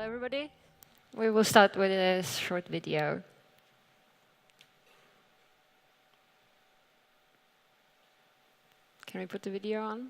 everybody. We will start with a short video. Can we put the video on?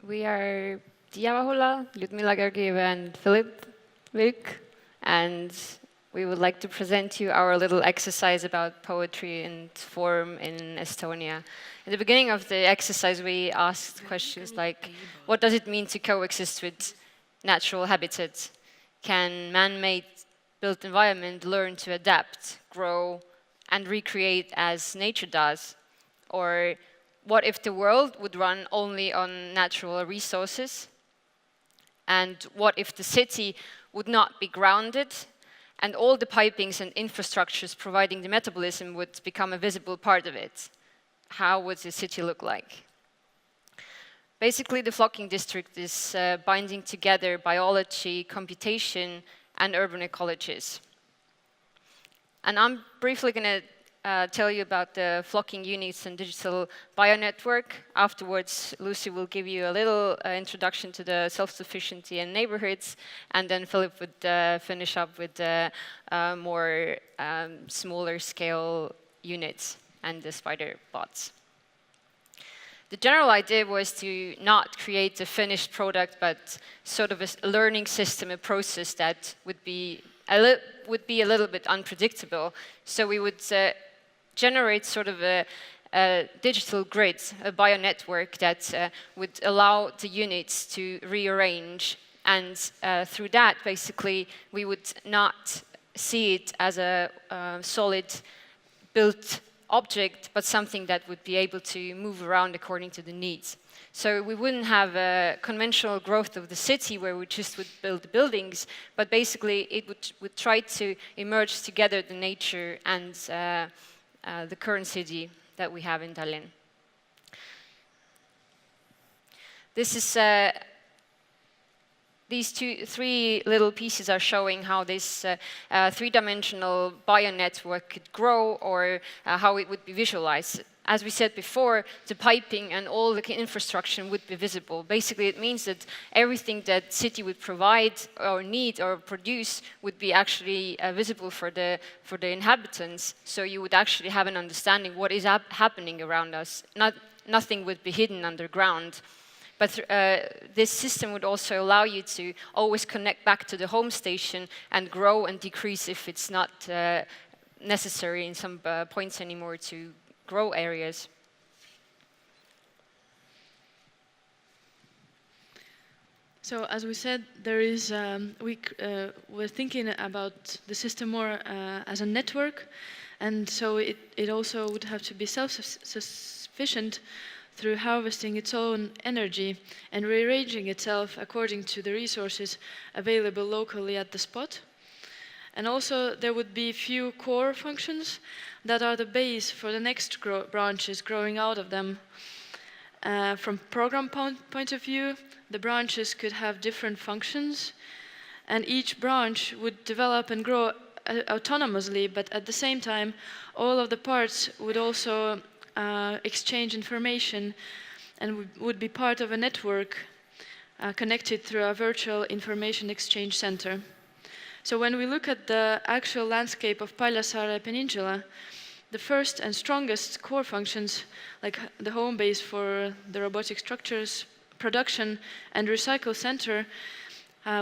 We are Tiia, Vahula, Ljudmilla, Georgijeva, and Wilck, and we would like to present to you our little exercise about poetry and form in Estonia. At the beginning of the exercise, we asked questions like, what does it mean to coexist with natural habitats? Can man-made built environment learn to adapt, grow, and recreate as nature does? Or what if the world would run only on natural resources? And what if the city would not be grounded and all the pipings and infrastructures providing the metabolism would become a visible part of it? How would the city look like? Basically, the flocking district is binding together biology, computation, and urban ecologies. And I'm briefly going to tell you about the flocking units and digital bionetwork. Afterwards, Lucy will give you a little introduction to the self-sufficiency in neighborhoods, and then Philip would finish up with the more smaller scale units and the spider bots. The general idea was to not create a finished product, but sort of a learning system, a process that would be a little bit unpredictable. So we would generate sort of a digital grid, a bionetwork that would allow the units to rearrange. And through that, basically, we would not see it as a solid built object, but something that would be able to move around according to the needs. So we wouldn't have a conventional growth of the city where we just would build buildings, but basically it would try to emerge together the nature and the current city that we have in Tallinn. This is these three little pieces are showing how this three-dimensional bio-network could grow, or how it would be visualized. As we said before, the piping and all the infrastructure would be visible. Basically, it means that everything that city would provide or need or produce would be actually visible for the inhabitants. So you would actually have an understanding what is happening around us. Nothing would be hidden underground. But this system would also allow you to always connect back to the home station and grow and decrease if it's not necessary in some points anymore to grow areas. So as we said, there is we're thinking about the system more as a network, and so it also would have to be self-sufficient through harvesting its own energy and rearranging itself according to the resources available locally at the spot. And also there would be few core functions that are the base for the next branches growing out of them. From program point of view, the branches could have different functions, and each branch would develop and grow autonomously, but at the same time all of the parts would also exchange information and would be part of a network connected through a virtual information exchange center. So when we look at the actual landscape of Paljassaare Peninsula, the first and strongest core functions, like the home base for the robotic structures, production and recycle center,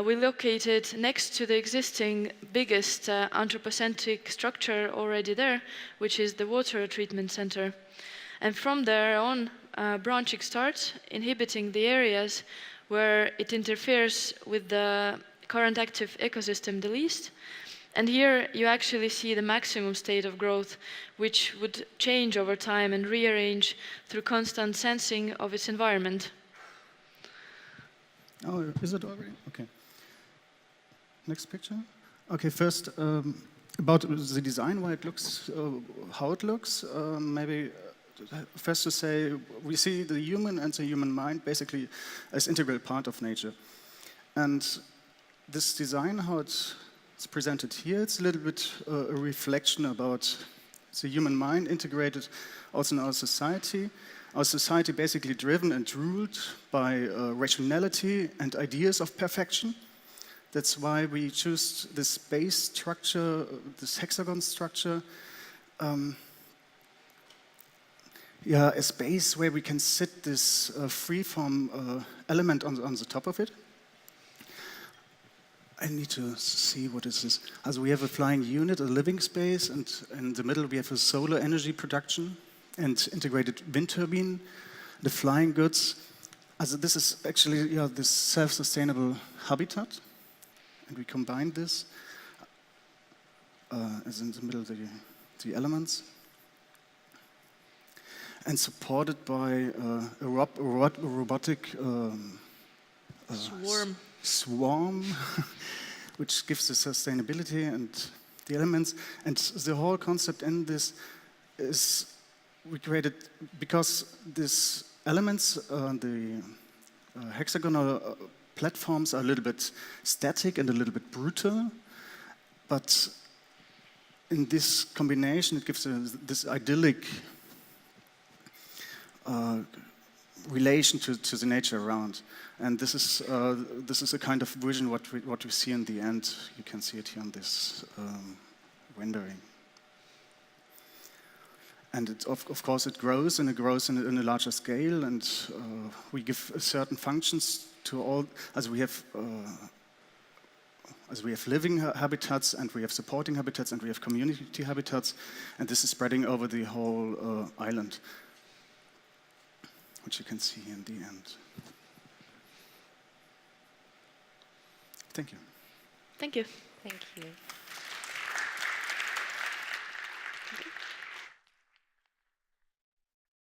we located next to the existing biggest anthropocentric structure already there, which is the water treatment center. And from there on, branching starts, inhibiting the areas where it interferes with the current active ecosystem the least. And here you actually see the maximum state of growth, which would change over time and rearrange through constant sensing of its environment. Oh, is it already? Okay. Next picture. Okay, first about the design, why it looks, how it looks. Maybe first to say, we see the human and the human mind basically as integral part of nature. And this design, how it's presented here, it's a little bit a reflection about the human mind integrated also in our society. Our society basically driven and ruled by rationality and ideas of perfection. That's why we choose this base structure, this hexagon structure, a space where we can sit this freeform element on the top of it. I need to see what is this. As we have a flying unit, a living space, and in the middle we have a solar energy production and integrated wind turbine, the flying goods. As this is actually this self-sustainable habitat, and we combine this as in the middle the elements, and supported by a robotic swarm, which gives the sustainability and the elements. And the whole concept in this is we created because these elements, the hexagonal platforms are a little bit static and a little bit brutal, but in this combination it gives this idyllic relation to the nature around. And this is a kind of vision what we see in the end. You can see it here on this rendering. And it, of course it grows, and it grows in a larger scale, and we give certain functions to all, as we have living habitats, and we have supporting habitats, and we have community habitats, and this is spreading over the whole island, which you can see in the end. Thank you. Thank you. Thank you.